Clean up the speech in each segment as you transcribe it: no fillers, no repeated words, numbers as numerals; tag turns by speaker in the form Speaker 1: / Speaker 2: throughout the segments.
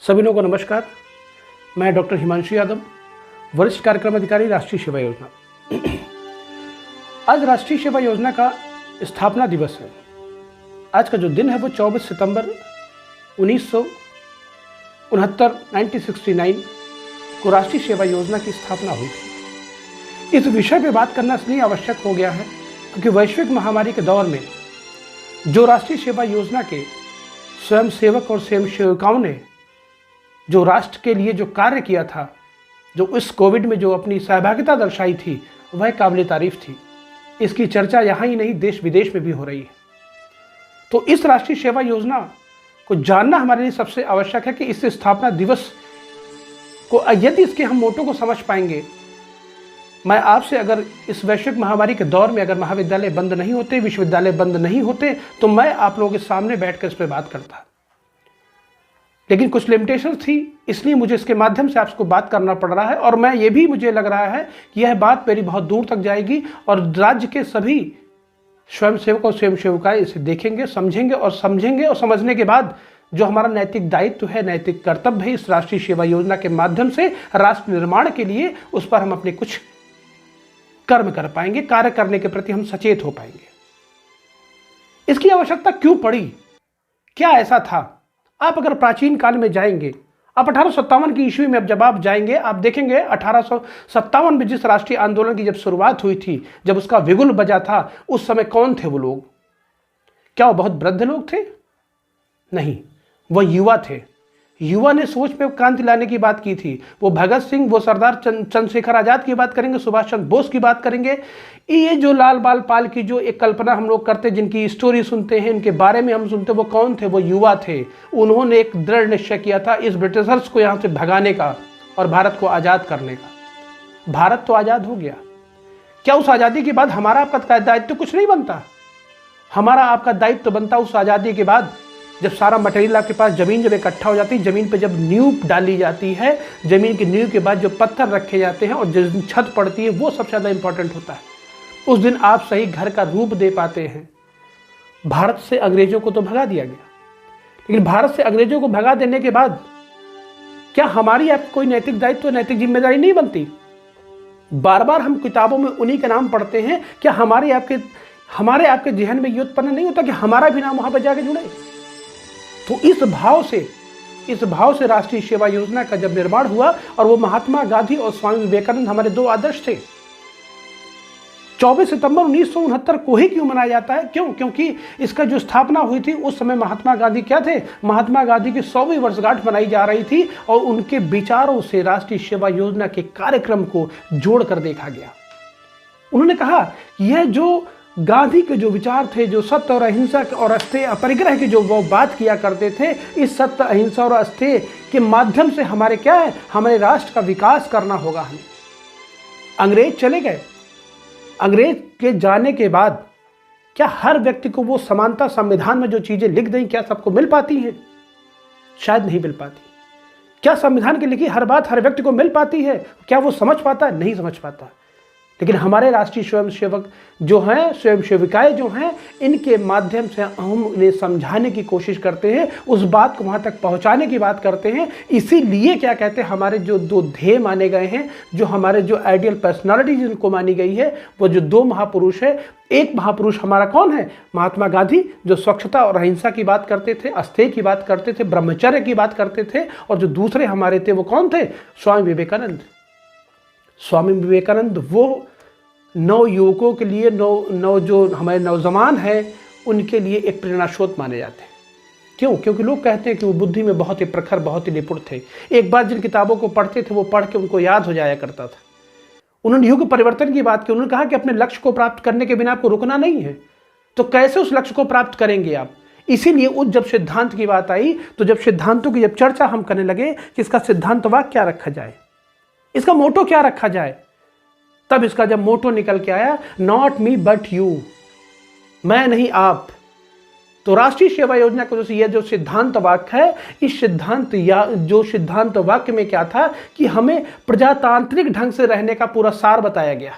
Speaker 1: सभी लोगों को नमस्कार। मैं डॉक्टर हिमांशु यादव, वरिष्ठ कार्यक्रम अधिकारी, राष्ट्रीय सेवा योजना। आज राष्ट्रीय सेवा योजना का स्थापना दिवस है। आज का जो दिन है वो 24 सितंबर 1969 को राष्ट्रीय सेवा योजना की स्थापना हुई थी। इस विषय पे बात करना इसलिए आवश्यक हो गया है क्योंकि वैश्विक महामारी के दौर में जो राष्ट्रीय सेवा योजना के स्वयंसेवक और स्वयंसेविकाओं ने जो राष्ट्र के लिए जो कार्य किया था, जो इस कोविड में जो अपनी सहभागिता दर्शाई थी, वह काबिल तारीफ थी। इसकी चर्चा यहाँ ही नहीं, देश विदेश में भी हो रही है। तो इस राष्ट्रीय सेवा योजना को जानना हमारे लिए सबसे आवश्यक है कि इस स्थापना दिवस को यदि इसके हम मोटो को समझ पाएंगे। मैं आपसे अगर इस वैश्विक महामारी के दौर में अगर महाविद्यालय बंद नहीं होते, विश्वविद्यालय बंद नहीं होते, तो मैं आप लोगों के सामने बैठकर इस पर बात करता। लेकिन कुछ लिमिटेशंस थी, इसलिए मुझे इसके माध्यम से आपको बात करना पड़ रहा है। और मैं ये भी मुझे लग रहा है कि यह बात मेरी बहुत दूर तक जाएगी और राज्य के सभी स्वयंसेवक और स्वयंसेविकाएं इसे देखेंगे, समझेंगे और समझने के बाद जो हमारा नैतिक दायित्व है, नैतिक कर्तव्य है, इस राष्ट्रीय सेवा योजना के माध्यम से राष्ट्र निर्माण के लिए उस पर हम अपने कुछ कर्म कर पाएंगे, कार्य करने के प्रति हम सचेत हो पाएंगे। इसकी आवश्यकता क्यों पड़ी? क्या ऐसा था? आप अगर प्राचीन काल में जाएंगे, आप 1857 की ईस्वी में जब आप जाएंगे, आप देखेंगे 1857 में जिस राष्ट्रीय आंदोलन की जब शुरुआत हुई थी, जब उसका बिगुल बजा था, उस समय कौन थे वो लोग? क्या वो बहुत वृद्ध लोग थे? नहीं, वह युवा थे। युवा ने सोच में क्रांति लाने की बात की थी। वो भगत सिंह, वो सरदार चंद्रशेखर आजाद की बात करेंगे, सुभाष चंद्र बोस की बात करेंगे। ये जो लाल बाल पाल की जो एक कल्पना हम लोग करते, जिनकी स्टोरी सुनते हैं, इनके बारे में हम सुनते, वो कौन थे? वो युवा थे। उन्होंने एक दृढ़ निश्चय किया था इस ब्रिटिशर्स को यहाँ से भगाने का और भारत को आज़ाद करने का। भारत तो आज़ाद हो गया। क्या उस आज़ादी के बाद हमारा आपका दायित्व कुछ नहीं बनता? हमारा आपका दायित्व बनता उस आज़ादी के बाद जब सारा मटेरियल आपके पास, जमीन जब इकट्ठा हो जाती है, जमीन पे जब नींव डाली जाती है, जमीन की नींव के बाद जो पत्थर रखे जाते हैं और जिस दिन छत पड़ती है, वो सबसे ज़्यादा इंपॉर्टेंट होता है। उस दिन आप सही घर का रूप दे पाते हैं। भारत से अंग्रेजों को तो भगा दिया गया, लेकिन भारत से अंग्रेजों को भगा देने के बाद क्या हमारी आपकी कोई नैतिक दायित्व, नैतिक जिम्मेदारी नहीं बनती? बार बार हम किताबों में उन्हीं के नाम पढ़ते हैं। क्या हमारे आपके जहन में ये उत्पन्न नहीं होता कि हमारा भी नाम वहां पर जाके जुड़े? तो इस भाव से राष्ट्रीय सेवा योजना का जब निर्माण हुआ, और वो महात्मा गांधी और स्वामी विवेकानंद हमारे दो आदर्श थे। 24 सितंबर 1969 को ही क्यों मनाया जाता है? क्यों? क्योंकि इसका जो स्थापना हुई थी उस समय महात्मा गांधी क्या थे? महात्मा गांधी की 100वीं वर्षगांठ मनाई जा रही थी और उनके विचारों से राष्ट्रीय सेवा योजना के कार्यक्रम को जोड़कर देखा गया। उन्होंने कहा यह जो गांधी के जो विचार थे, जो सत्य और अहिंसा और अस्तेय अपरिग्रह की जो वो बात किया करते थे, इस सत्य, अहिंसा और अस्तेय के माध्यम से हमारे क्या है, हमारे राष्ट्र का विकास करना होगा। हमें अंग्रेज चले गए, अंग्रेज के जाने के बाद क्या हर व्यक्ति को वो समानता संविधान में जो चीजें लिख दी, क्या सबको मिल पाती हैं? शायद नहीं मिल पाती। क्या संविधान की लिखी हर बात हर व्यक्ति को मिल पाती है? क्या वो समझ पाता है? नहीं समझ पाता। लेकिन हमारे राष्ट्रीय स्वयंसेवक जो हैं, स्वयंसेविकाएं जो हैं, इनके माध्यम से हम उन्हें समझाने की कोशिश करते हैं, उस बात को वहाँ तक पहुँचाने की बात करते हैं। इसीलिए क्या कहते हैं, हमारे जो दो ध्येय माने गए हैं, जो हमारे जो आइडियल पर्सनालिटी जिनको मानी गई है, वो जो दो महापुरुष है। एक महापुरुष हमारा कौन है? महात्मा गांधी, जो स्वच्छता और अहिंसा की बात करते थे, अस्तेय की बात करते थे, ब्रह्मचर्य की बात करते थे। और जो दूसरे हमारे थे वो कौन थे? स्वामी विवेकानंद। स्वामी विवेकानंद वो नव युवकों के लिए, नव जो हमारे नौजवान हैं, उनके लिए एक प्रेरणा स्रोत माने जाते हैं। क्यों? क्योंकि लोग कहते हैं कि वो बुद्धि में बहुत ही प्रखर, बहुत ही निपुण थे। एक बार जिन किताबों को पढ़ते थे वो पढ़ के उनको याद हो जाया करता था। उन्होंने युग परिवर्तन की बात की। उन्होंने कहा कि अपने लक्ष्य को प्राप्त करने के बिना आपको रुकना नहीं है। तो कैसे उस लक्ष्य को प्राप्त करेंगे आप? इसीलिए उस जब सिद्धांत की बात आई, तो जब सिद्धांतों की जब चर्चा हम करने लगे कि इसका सिद्धांत वाक्य क्या रखा जाए, इसका मोटो क्या रखा जाए, तब इसका जब मोटो निकल के आया, नॉट मी बट यू, मैं नहीं आप। तो राष्ट्रीय सेवा योजना का यह जो सिद्धांत वाक्य है, इस सिद्धांत या जो सिद्धांत वाक्य में क्या था कि हमें प्रजातांत्रिक ढंग से रहने का पूरा सार बताया गया।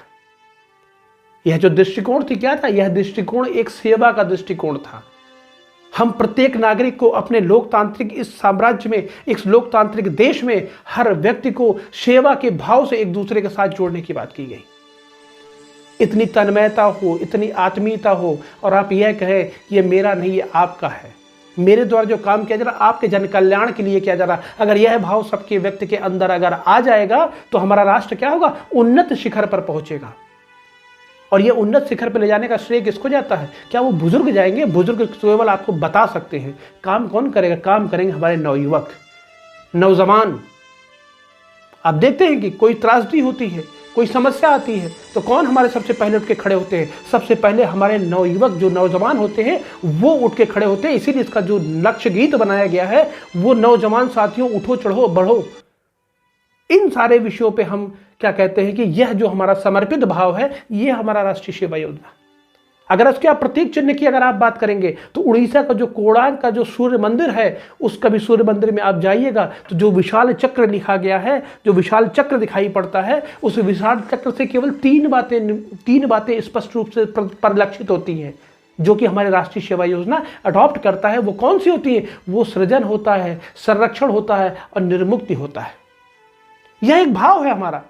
Speaker 1: यह जो दृष्टिकोण थी क्या था? यह दृष्टिकोण एक सेवा का दृष्टिकोण था। हम प्रत्येक नागरिक को अपने लोकतांत्रिक इस साम्राज्य में, इस लोकतांत्रिक देश में हर व्यक्ति को सेवा के भाव से एक दूसरे के साथ जोड़ने की बात की गई। इतनी तन्मयता हो, इतनी आत्मीयता हो और आप यह कहें कि ये मेरा नहीं, ये आपका है, मेरे द्वारा जो काम किया जा रहा आपके जन कल्याण के लिए किया जा रहा। अगर यह भाव सबके व्यक्ति के अंदर अगर आ जाएगा तो हमारा राष्ट्र क्या होगा, उन्नत शिखर पर पहुंचेगा। और ये उन्नत शिखर पर ले जाने का श्रेय किसको जाता है? क्या वो बुजुर्ग जाएंगे? बुजुर्ग केवल आपको बता सकते हैं। काम कौन करेगा? काम करेंगे हमारे नवयुवक, नौजवान। आप देखते हैं कि कोई त्रासदी होती है, कोई समस्या आती है तो कौन हमारे सबसे पहले उठ के खड़े होते हैं? सबसे पहले हमारे नवयुवक, जो नौजवान होते हैं, वो उठ के खड़े होते हैं। इसीलिए इसका जो लक्ष्य गीत बनाया गया है वो नौजवान साथियों उठो चढ़ो बढ़ो। इन सारे विषयों पे हम क्या कहते हैं कि यह जो हमारा समर्पित भाव है, ये हमारा राष्ट्रीय सेवा योजना। अगर इसके आप प्रतीक चिन्ह की अगर आप बात करेंगे तो उड़ीसा का जो कोणार्क का जो सूर्य मंदिर है, उसका भी सूर्य मंदिर में आप जाइएगा तो जो विशाल चक्र लिखा गया है, जो विशाल चक्र दिखाई पड़ता है, उस विशाल चक्र से केवल तीन बातें स्पष्ट रूप से परिलक्षित होती हैं जो कि हमारे राष्ट्रीय सेवा योजना अडॉप्ट करता है। वो कौन सी होती है? वो सृजन होता है, संरक्षण होता है और निर्मुक्ति होता है। यह एक भाव है हमारा।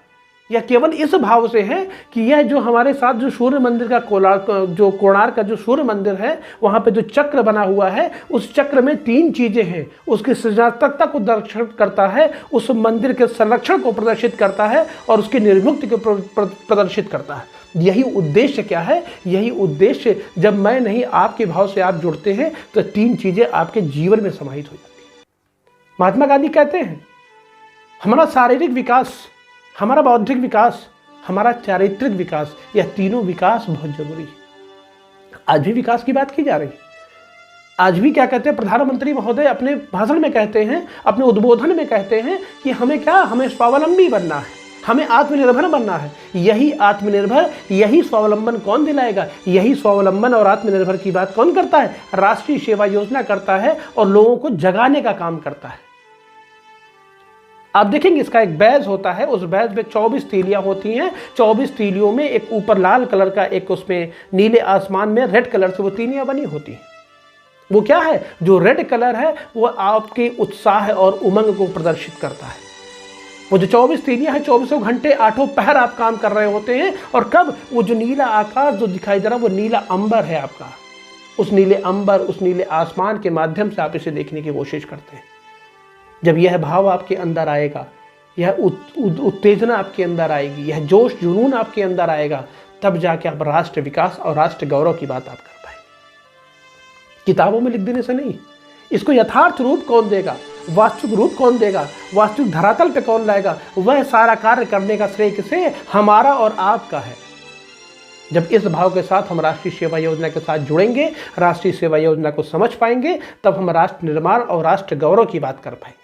Speaker 1: यह केवल इस भाव से है कि यह जो हमारे साथ जो सूर्य मंदिर का कोणार्क का जो सूर्य मंदिर है, वहां पे जो चक्र बना हुआ है, उस चक्र में 3 चीजें हैं। उसकी सृजनात्मकता को दर्शित करता है, उस मंदिर के संरक्षण को प्रदर्शित करता है और उसकी निर्मुक्ति को प्रदर्शित करता है। यही उद्देश्य क्या है? यही उद्देश्य, जब मैं नहीं आपके भाव से आप जुड़ते हैं तो 3 चीजें आपके जीवन में समाहित हो जाती है। महात्मा गांधी कहते हैं हमारा शारीरिक विकास, हमारा बौद्धिक विकास, हमारा चारित्रिक विकास, यह तीनों विकास बहुत जरूरी है। आज भी विकास की बात की जा रही है। आज भी क्या कहते हैं प्रधानमंत्री महोदय अपने भाषण में कहते हैं, अपने उद्बोधन में कहते हैं कि हमें स्वावलंबी बनना है, हमें आत्मनिर्भर बनना है। यही आत्मनिर्भर, यही स्वावलंबन कौन दिलाएगा? यही स्वावलंबन और आत्मनिर्भर की बात कौन करता है? राष्ट्रीय सेवा योजना करता है और लोगों को जगाने का काम करता है। आप देखेंगे इसका एक बैज होता है, उस बैज में 24 तीलियां होती हैं। 24 तीलियों में एक ऊपर लाल कलर का, एक उसमें नीले आसमान में रेड कलर से वो तीलियां बनी होती हैं। वो क्या है? जो रेड कलर है वो आपके उत्साह और उमंग को प्रदर्शित करता है। वो जो 24 तीलियां हैं, 24 घंटे 8 पहर आप काम कर रहे होते हैं। और कब? वो जो नीला आकाश जो दिखाई दे रहा है वो नीला अंबर है आपका। उस नीले अंबर, उस नीले आसमान के माध्यम से आप इसे देखने की कोशिश करते हैं। जब यह भाव आपके अंदर आएगा, यह उत्तेजना आपके अंदर आएगी, यह जोश जुनून आपके अंदर आएगा, तब जाके आप राष्ट्र विकास और राष्ट्र गौरव की बात आप कर पाएंगे। किताबों में लिख देने से नहीं। इसको यथार्थ रूप कौन देगा? वास्तविक रूप कौन देगा? वास्तविक धरातल पे कौन लाएगा? वह सारा कार्य करने का श्रेय किसे? हमारा और आपका है। जब इस भाव के साथ हम राष्ट्रीय सेवा योजना के साथ जुड़ेंगे, राष्ट्रीय सेवा योजना को समझ पाएंगे, तब हम राष्ट्र निर्माण और राष्ट्र गौरव की बात कर पाएंगे।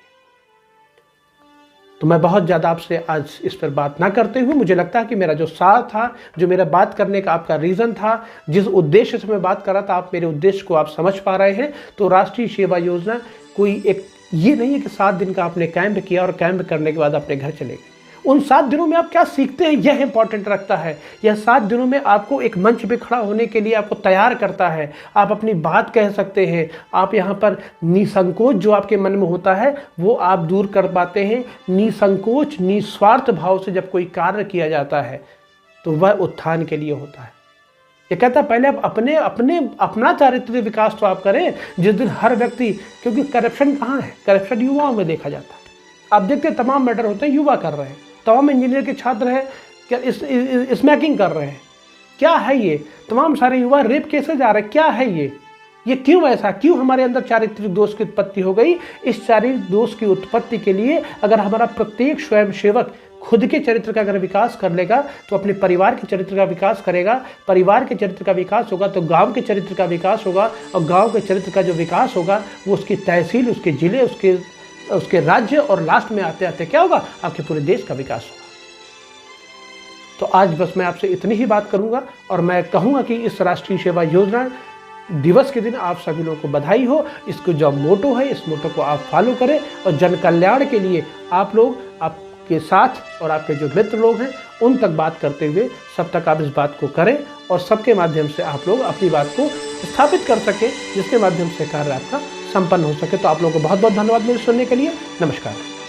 Speaker 1: तो मैं बहुत ज़्यादा आपसे आज इस पर बात ना करते हुए, मुझे लगता है कि मेरा जो सार था, जो मेरा बात करने का आपका रीज़न था, जिस उद्देश्य से मैं बात कर रहा था, आप मेरे उद्देश्य को आप समझ पा रहे हैं। तो राष्ट्रीय सेवा योजना कोई एक ये नहीं है कि 7 दिन का आपने कैंप किया और कैंप करने के बाद अपने घर चले गए। उन 7 दिनों में आप क्या सीखते हैं, यह इंपॉर्टेंट रखता है। यह 7 दिनों में आपको एक मंच पे खड़ा होने के लिए आपको तैयार करता है। आप अपनी बात कह सकते हैं। आप यहाँ पर निसंकोच जो आपके मन में होता है वो आप दूर कर पाते हैं। निसंकोच, निस्वार्थ भाव से जब कोई कार्य किया जाता है तो वह उत्थान के लिए होता है। ये कहता है पहले आप अपना चारित्र्य विकास तो आप करें। जिस दिन हर व्यक्ति, क्योंकि करप्शन कहाँ है? करप्शन युवाओं में देखा जाता है। आप देखते हैं तमाम मैटर होते हैं युवा कर रहे हैं। तमाम इंजीनियर के छात्र हैं क्या स्मैकिंग कर रहे हैं? क्या है ये? तमाम सारे युवा रेप केसेस जा रहे हैं। क्या है ये क्यों ऐसा? क्यों हमारे अंदर चारित्रिक दोष की उत्पत्ति हो गई? इस चारित्रिक दोष की उत्पत्ति के लिए अगर हमारा प्रत्येक स्वयं सेवक खुद के चरित्र का अगर विकास कर लेगा तो अपने परिवार के चरित्र का विकास करेगा। परिवार के चरित्र का विकास होगा तो गांव के चरित्र का विकास होगा, और गांव के चरित्र का जो विकास होगा वो उसकी तहसील, उसके जिले, उसके राज्य, और लास्ट में आते आते क्या होगा? आपके पूरे देश का विकास होगा। तो आज बस मैं आपसे इतनी ही बात करूंगा और मैं कहूंगा कि इस राष्ट्रीय सेवा योजना दिवस के दिन आप सभी लोगों को बधाई हो। इसको जो मोटो है, इस मोटो को आप फॉलो करें और जन कल्याण के लिए आप लोग आपके साथ और आपके जो मित्र लोग हैं उन तक बात करते हुए सब तक आप इस बात को करें और सबके माध्यम से आप लोग अपनी बात को स्थापित कर सकें, जिसके माध्यम से कार्य आपका संपन्न हो सके। तो आप लोगों को बहुत बहुत धन्यवाद मेरे सुनने के लिए। नमस्कार।